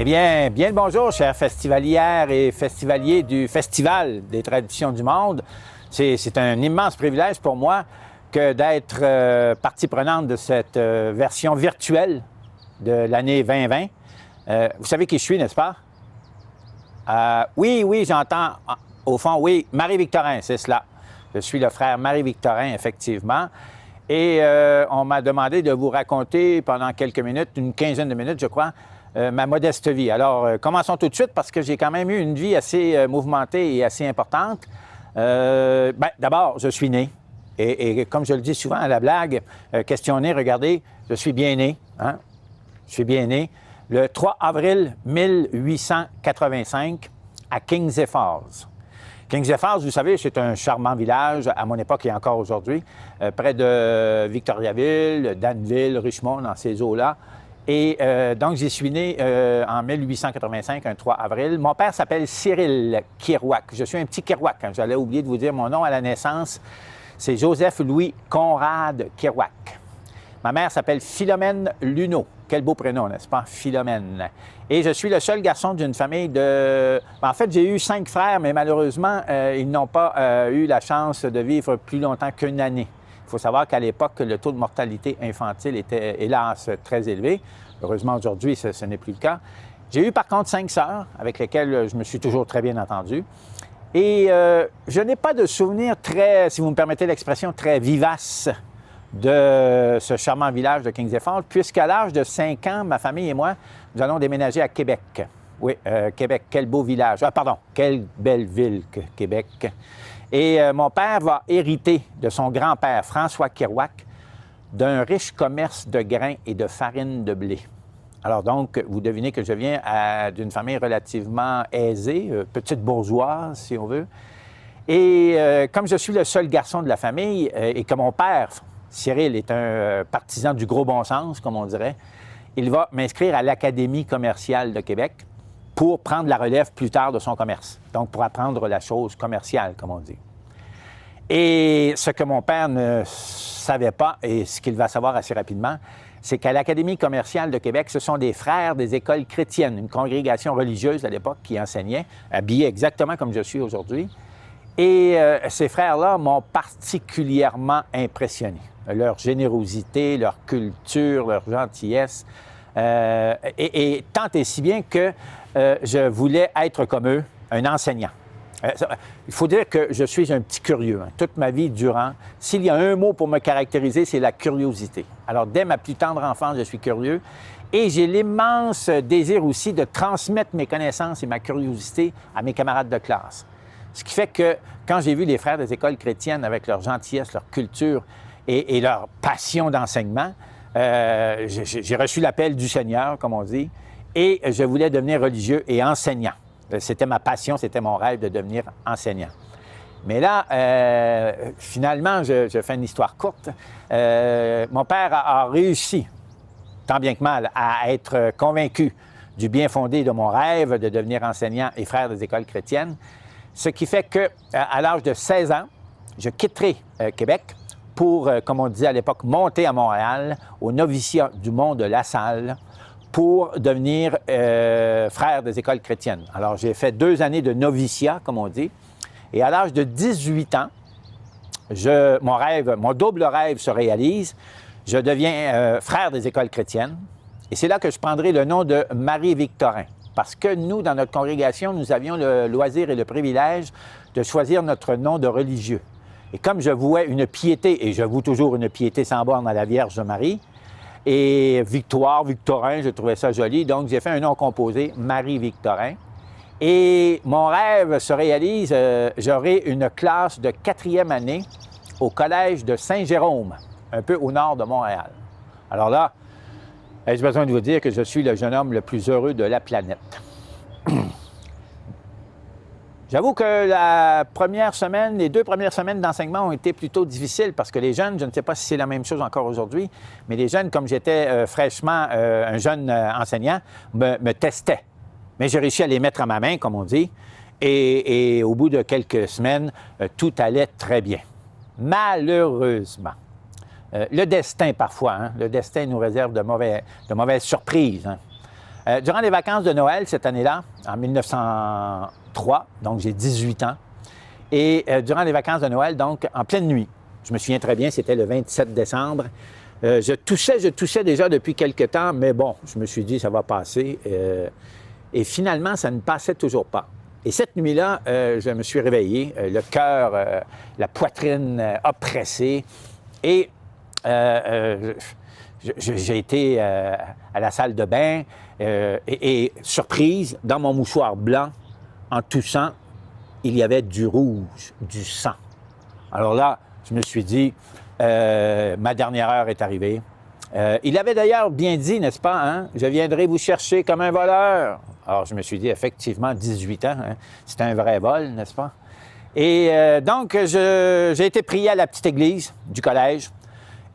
Eh bien, bien le bonjour, chers festivalières et festivaliers du Festival des traditions du monde. C'est un immense privilège pour moi que d'être partie prenante de cette version virtuelle de l'année 2020. Vous savez qui je suis, n'est-ce pas? Oui, j'entends. Au fond, oui, Marie-Victorin, c'est cela. Je suis le frère Marie-Victorin, effectivement. Et on m'a demandé de vous raconter pendant quelques minutes, une quinzaine de minutes, je crois, ma modeste vie. Alors, commençons tout de suite parce que j'ai quand même eu une vie assez mouvementée et assez importante. D'abord, je suis né. Et comme je le dis souvent à la blague, questionné, regardez, je suis bien né. Hein? Je suis bien né. Le 3 avril 1885 à Kings Falls. Kings Falls, vous savez, c'est un charmant village, à mon époque et encore aujourd'hui, près de Victoriaville, Danville, Richmond, dans ces eaux-là. Et donc, j'y suis né en 1885, un 3 avril. Mon père s'appelle Cyril Kerouac. Je suis un petit Kerouac. Hein. J'allais oublier de vous dire mon nom à la naissance. C'est Joseph-Louis Conrad Kerouac. Ma mère s'appelle Philomène Luneau. Quel beau prénom, n'est-ce pas? Philomène. Et je suis le seul garçon d'une famille de... En fait, j'ai eu 5 frères, mais malheureusement, ils n'ont pas eu la chance de vivre plus longtemps qu'une année. Il faut savoir qu'à l'époque, le taux de mortalité infantile était, hélas, très élevé. Heureusement, aujourd'hui, ce n'est plus le cas. J'ai eu, par contre, 5 sœurs avec lesquelles je me suis toujours très bien entendu. Et je n'ai pas de souvenir très, si vous me permettez l'expression, très vivace de ce charmant village de Kings Falls, puisqu'à l'âge de 5 ans, ma famille et moi, nous allons déménager à Québec. Oui, Québec, quel beau village. Quelle belle ville que Québec. Et mon père va hériter de son grand-père, François Kerouac, d'un riche commerce de grains et de farine de blé. Alors donc, vous devinez que je viens d'une famille relativement aisée, petite bourgeoise, si on veut. Et comme je suis le seul garçon de la famille et que mon père, Cyril, est un partisan du gros bon sens, comme on dirait, il va m'inscrire à l'Académie commerciale de Québec pour prendre la relève plus tard de son commerce. Donc, pour apprendre la chose commerciale, comme on dit. Et ce que mon père ne savait pas, et ce qu'il va savoir assez rapidement, c'est qu'à l'Académie commerciale de Québec, ce sont des frères des écoles chrétiennes, une congrégation religieuse à l'époque qui enseignait, habillés exactement comme je suis aujourd'hui. Et ces frères-là m'ont particulièrement impressionné. Leur générosité, leur culture, leur gentillesse. Et tant et si bien que je voulais être comme eux, un enseignant. Il faut dire que je suis un petit curieux. Hein. Toute ma vie durant, s'il y a un mot pour me caractériser, c'est la curiosité. Alors, dès ma plus tendre enfance, je suis curieux. Et j'ai l'immense désir aussi de transmettre mes connaissances et ma curiosité à mes camarades de classe. Ce qui fait que quand j'ai vu les frères des écoles chrétiennes avec leur gentillesse, leur culture et leur passion d'enseignement, j'ai reçu l'appel du Seigneur, comme on dit, et je voulais devenir religieux et enseignant. C'était ma passion, c'était mon rêve de devenir enseignant. Mais là, finalement, je fais une histoire courte. Mon père a réussi, tant bien que mal, à être convaincu du bien fondé de mon rêve de devenir enseignant et frère des écoles chrétiennes. Ce qui fait qu'à l'âge de 16 ans, je quitterai Québec pour, comme on disait à l'époque, monter à Montréal, au noviciat du Mont de La Salle, pour devenir frère des écoles chrétiennes. Alors, j'ai fait 2 années de noviciat, comme on dit, et à l'âge de 18 ans, mon double rêve se réalise. Je deviens frère des écoles chrétiennes, et c'est là que je prendrai le nom de Marie-Victorin. Parce que nous, dans notre congrégation, nous avions le loisir et le privilège de choisir notre nom de religieux. Et comme je vouais une piété, et je voue toujours une piété sans borne à la Vierge Marie, et Victorin, je trouvais ça joli, donc j'ai fait un nom composé, Marie-Victorin. Et mon rêve se réalise, j'aurai une classe de 4e année au collège de Saint-Jérôme, un peu au nord de Montréal. Alors là, ai-je besoin de vous dire que je suis le jeune homme le plus heureux de la planète? J'avoue que les 2 premières semaines d'enseignement ont été plutôt difficiles parce que les jeunes, je ne sais pas si c'est la même chose encore aujourd'hui, mais les jeunes, comme j'étais fraîchement un jeune enseignant, me testaient. Mais j'ai réussi à les mettre à ma main, comme on dit, et au bout de quelques semaines, tout allait très bien. Malheureusement. Le destin, parfois, le destin nous réserve de mauvaises surprises. Durant les vacances de Noël cette année-là, en 1903, donc j'ai 18 ans, et durant les vacances de Noël, donc en pleine nuit, je me souviens très bien, c'était le 27 décembre, je toussais déjà depuis quelque temps, mais bon, je me suis dit, ça va passer. Et finalement, ça ne passait toujours pas. Et cette nuit-là, je me suis réveillé, le cœur, la poitrine oppressée, et j'ai été à la salle de bain et surprise, dans mon mouchoir blanc, en toussant, il y avait du rouge, du sang. Alors là, je me suis dit, ma dernière heure est arrivée. Il avait d'ailleurs bien dit, n'est-ce pas, hein? Je viendrai vous chercher comme un voleur. Alors, je me suis dit, effectivement, 18 ans, hein? C'est un vrai vol, n'est-ce pas? Et donc, j'ai été prié à la petite église du collège.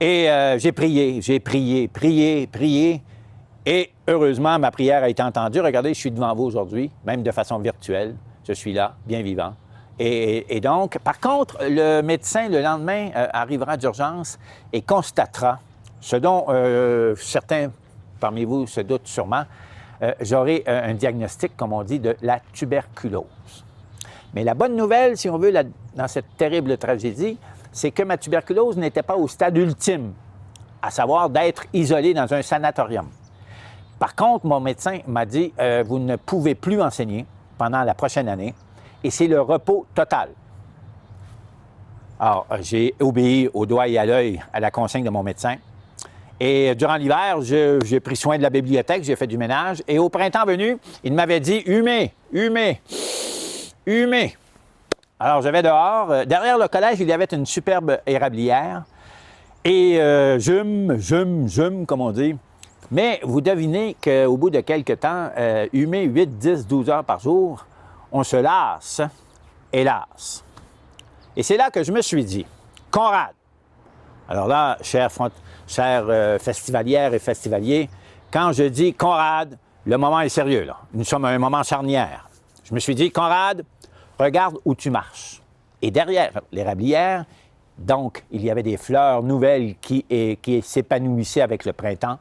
Et j'ai prié. Et heureusement, ma prière a été entendue. Regardez, je suis devant vous aujourd'hui, même de façon virtuelle. Je suis là, bien vivant. Et donc, par contre, le médecin, le lendemain, arrivera d'urgence et constatera, ce dont certains parmi vous se doutent sûrement, j'aurai un diagnostic, comme on dit, de la tuberculose. Mais la bonne nouvelle, si on veut, dans cette terrible tragédie, c'est que ma tuberculose n'était pas au stade ultime, à savoir d'être isolé dans un sanatorium. Par contre, mon médecin m'a dit, vous ne pouvez plus enseigner pendant la prochaine année, et c'est le repos total. Alors, j'ai obéi au doigt et à l'œil à la consigne de mon médecin. Et durant l'hiver, j'ai pris soin de la bibliothèque, j'ai fait du ménage. Et au printemps venu, il m'avait dit « humez. » Alors, je vais dehors. Derrière le collège, il y avait une superbe érablière. Et j'hume, comme on dit. Mais vous devinez qu'au bout de quelques temps, humer 8, 10, 12 heures par jour, on se lasse, hélas. Et c'est là que je me suis dit, Conrad, alors là, chers festivalières et festivaliers, quand je dis Conrad, le moment est sérieux, là. Nous sommes à un moment charnière. Je me suis dit, Conrad, regarde où tu marches. Et derrière l'érablière, donc, il y avait des fleurs nouvelles qui s'épanouissaient avec le printemps.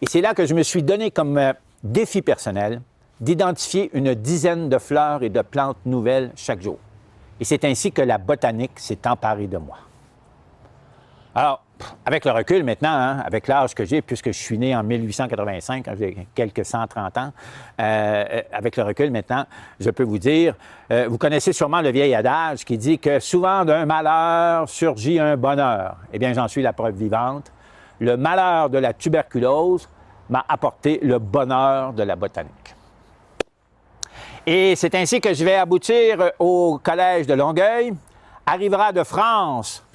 Et c'est là que je me suis donné comme défi personnel d'identifier une dizaine de fleurs et de plantes nouvelles chaque jour. Et c'est ainsi que la botanique s'est emparée de moi. Alors, avec le recul maintenant, hein, avec l'âge que j'ai, puisque je suis né en 1885, quand j'ai quelques 130 ans, avec le recul maintenant, je peux vous dire, vous connaissez sûrement le vieil adage qui dit que souvent d'un malheur surgit un bonheur. Eh bien, j'en suis la preuve vivante. Le malheur de la tuberculose m'a apporté le bonheur de la botanique. Et c'est ainsi que je vais aboutir au Collège de Longueuil. Arrivera de France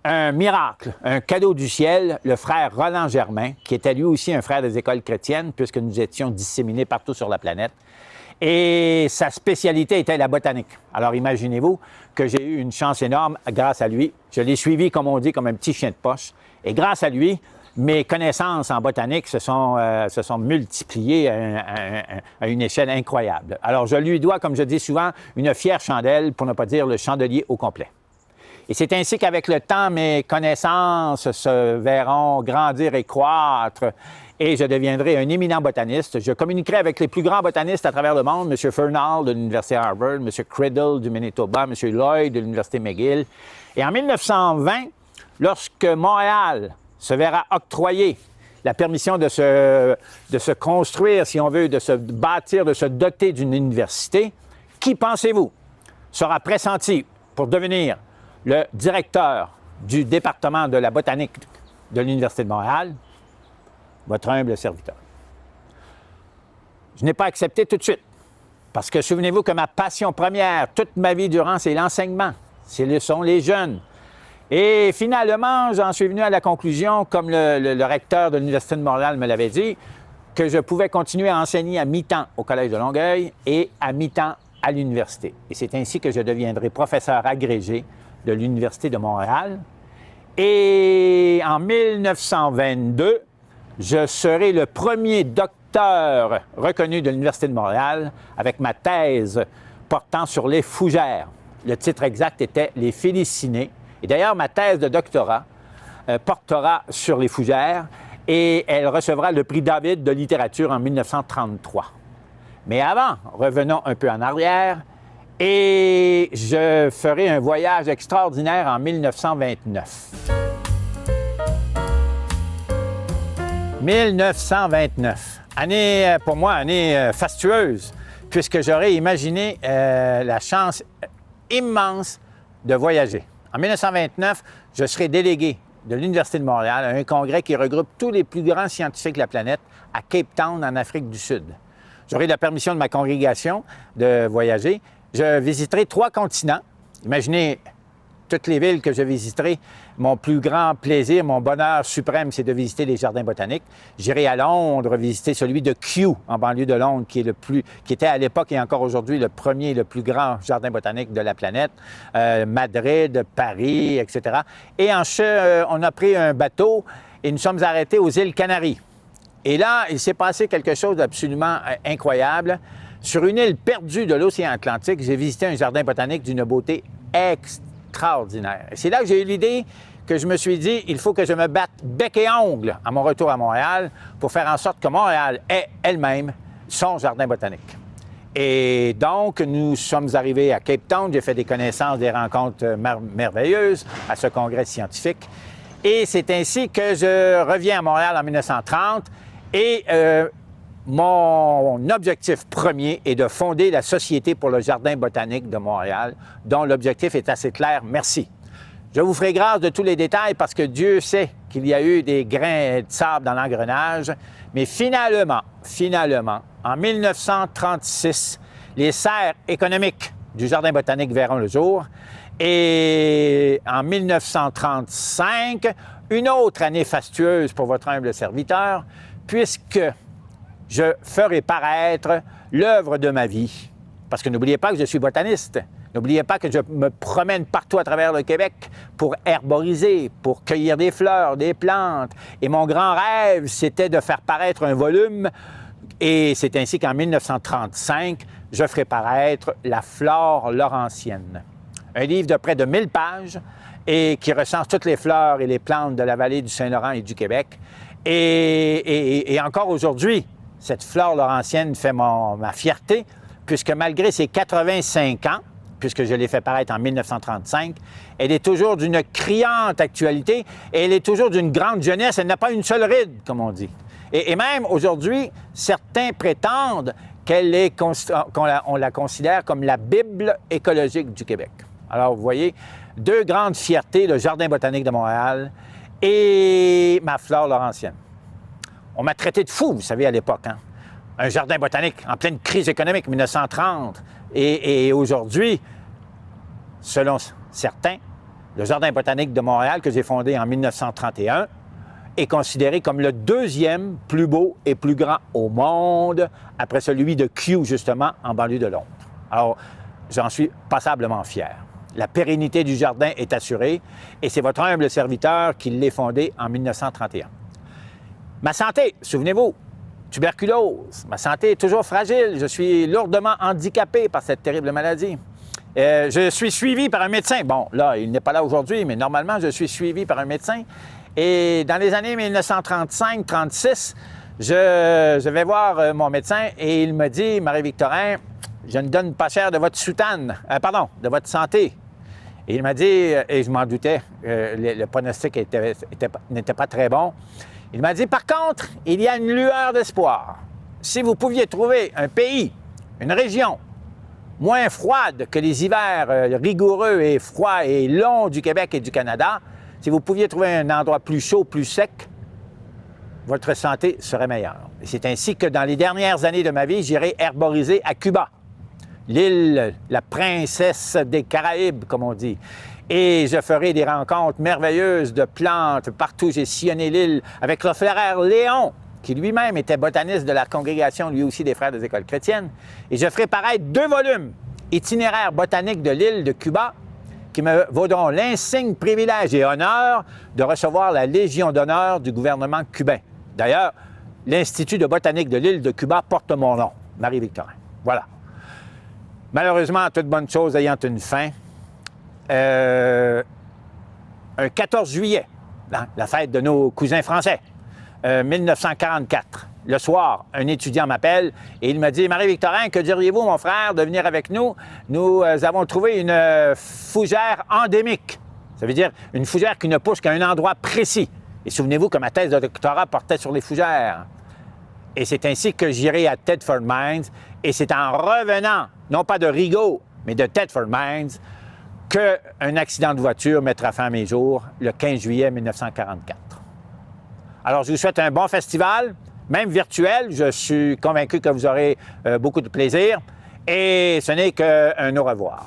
un miracle, un cadeau du ciel, le frère Roland Germain, qui était lui aussi un frère des écoles chrétiennes, puisque nous étions disséminés partout sur la planète. Et sa spécialité était la botanique. Alors imaginez-vous que j'ai eu une chance énorme grâce à lui. Je l'ai suivi, comme on dit, comme un petit chien de poche. Et grâce à lui, mes connaissances en botanique se sont multipliées à une échelle incroyable. Alors, je lui dois, comme je dis souvent, une fière chandelle, pour ne pas dire le chandelier au complet. Et c'est ainsi qu'avec le temps, mes connaissances se verront grandir et croître, et je deviendrai un éminent botaniste. Je communiquerai avec les plus grands botanistes à travers le monde, M. Fernald de l'Université Harvard, M. Criddle du Manitoba, M. Lloyd de l'Université McGill. Et en 1920, lorsque Montréal se verra octroyer la permission de se construire, si on veut, de se bâtir, de se doter d'une université, qui, pensez-vous, sera pressenti pour devenir le directeur du département de la botanique de l'Université de Montréal? Votre humble serviteur. Je n'ai pas accepté tout de suite, parce que souvenez-vous que ma passion première, toute ma vie durant, c'est l'enseignement. Ce sont les jeunes. Et finalement, j'en suis venu à la conclusion, comme le recteur de l'Université de Montréal me l'avait dit, que je pouvais continuer à enseigner à mi-temps au Collège de Longueuil et à mi-temps à l'université. Et c'est ainsi que je deviendrai professeur agrégé de l'Université de Montréal. Et en 1922, je serai le premier docteur reconnu de l'Université de Montréal avec ma thèse portant sur les fougères. Le titre exact était « Les Félicinés ». Et d'ailleurs, ma thèse de doctorat portera sur les fougères et elle recevra le prix David de littérature en 1933. Mais avant, revenons un peu en arrière, et je ferai un voyage extraordinaire en 1929. 1929, année, pour moi, année fastueuse, puisque j'aurais imaginé la chance immense de voyager. En 1929, je serai délégué de l'Université de Montréal à un congrès qui regroupe tous les plus grands scientifiques de la planète à Cape Town, en Afrique du Sud. J'aurai la permission de ma congrégation de voyager. Je visiterai 3 continents. Imaginez toutes les villes que je visiterai. Mon plus grand plaisir, mon bonheur suprême, c'est de visiter les jardins botaniques. J'irai à Londres visiter celui de Kew, en banlieue de Londres, qui était à l'époque et encore aujourd'hui le premier et le plus grand jardin botanique de la planète. Madrid, Paris, etc. Et on a pris un bateau et nous sommes arrêtés aux îles Canaries. Et là, il s'est passé quelque chose d'absolument incroyable. Sur une île perdue de l'océan Atlantique, j'ai visité un jardin botanique d'une beauté extraordinaire. Et c'est là que j'ai eu l'idée que je me suis dit, il faut que je me batte bec et ongle à mon retour à Montréal pour faire en sorte que Montréal ait elle-même son jardin botanique. Et donc, nous sommes arrivés à Cape Town. J'ai fait des connaissances, des rencontres merveilleuses à ce congrès scientifique. Et c'est ainsi que je reviens à Montréal en 1930 et mon objectif premier est de fonder la Société pour le jardin botanique de Montréal, dont l'objectif est assez clair. Merci. Je vous ferai grâce de tous les détails parce que Dieu sait qu'il y a eu des grains de sable dans l'engrenage. Mais finalement, en 1936, les serres économiques du jardin botanique verront le jour. Et en 1935, une autre année fastueuse pour votre humble serviteur, puisque je ferai paraître l'œuvre de ma vie. Parce que n'oubliez pas que je suis botaniste. N'oubliez pas que je me promène partout à travers le Québec pour herboriser, pour cueillir des fleurs, des plantes. Et mon grand rêve, c'était de faire paraître un volume. Et c'est ainsi qu'en 1935, je ferai paraître La Flore laurentienne. Un livre de près de 1000 pages et qui recense toutes les fleurs et les plantes de la vallée du Saint-Laurent et du Québec. Et encore aujourd'hui, cette flore laurentienne fait ma fierté, puisque malgré ses 85 ans, puisque je l'ai fait paraître en 1935, elle est toujours d'une criante actualité et elle est toujours d'une grande jeunesse. Elle n'a pas une seule ride, comme on dit. Et même aujourd'hui, certains prétendent qu'on la considère comme la Bible écologique du Québec. Alors, vous voyez, 2 grandes fiertés, le Jardin botanique de Montréal et ma flore laurentienne. On m'a traité de fou, vous savez, à l'époque. Hein? Un jardin botanique en pleine crise économique, 1930. Et aujourd'hui, selon certains, le Jardin botanique de Montréal, que j'ai fondé en 1931, est considéré comme le 2e plus beau et plus grand au monde, après celui de Kew, justement, en banlieue de Londres. Alors, j'en suis passablement fier. La pérennité du jardin est assurée et c'est votre humble serviteur qui l'ait fondé en 1931. Ma santé, souvenez-vous, tuberculose. Ma santé est toujours fragile. Je suis lourdement handicapé par cette terrible maladie. Je suis suivi par un médecin. Bon, là, il n'est pas là aujourd'hui, mais normalement, je suis suivi par un médecin. Et dans les années 1935-36, je vais voir mon médecin et il me dit, Marie-Victorin, je ne donne pas cher de votre de votre santé. Et il m'a dit, et je m'en doutais, le pronostic n'était pas très bon. Il m'a dit, par contre, il y a une lueur d'espoir. Si vous pouviez trouver un pays, une région, moins froide que les hivers rigoureux et froids et longs du Québec et du Canada, si vous pouviez trouver un endroit plus chaud, plus sec, votre santé serait meilleure. Et c'est ainsi que dans les dernières années de ma vie, j'irai herboriser à Cuba, l'île, la princesse des Caraïbes, comme on dit. Et je ferai des rencontres merveilleuses de plantes. Partout, j'ai sillonné l'île avec le frère Léon, qui lui-même était botaniste de la congrégation, lui aussi des Frères des Écoles chrétiennes. Et je ferai paraître 2 volumes, Itinéraire botanique de l'île de Cuba, qui me vaudront l'insigne privilège et honneur de recevoir la Légion d'honneur du gouvernement cubain. D'ailleurs, l'Institut de botanique de l'île de Cuba porte mon nom, Marie-Victorin. Voilà. Malheureusement, toute bonne chose ayant une fin, un 14 juillet, la fête de nos cousins français, 1944. Le soir, un étudiant m'appelle et il me dit « Marie-Victorin, que diriez-vous, mon frère, de venir avec nous? Nous avons trouvé une fougère endémique. » Ça veut dire une fougère qui ne pousse qu'à un endroit précis. Et souvenez-vous que ma thèse de doctorat portait sur les fougères. Et c'est ainsi que j'irai à Thetford Mines. Et c'est en revenant, non pas de Rigaud, mais de Thetford Mines, qu'un accident de voiture mettra fin à mes jours le 15 juillet 1944. Alors, je vous souhaite un bon festival, même virtuel. Je suis convaincu que vous aurez beaucoup de plaisir. Et ce n'est qu'un au revoir.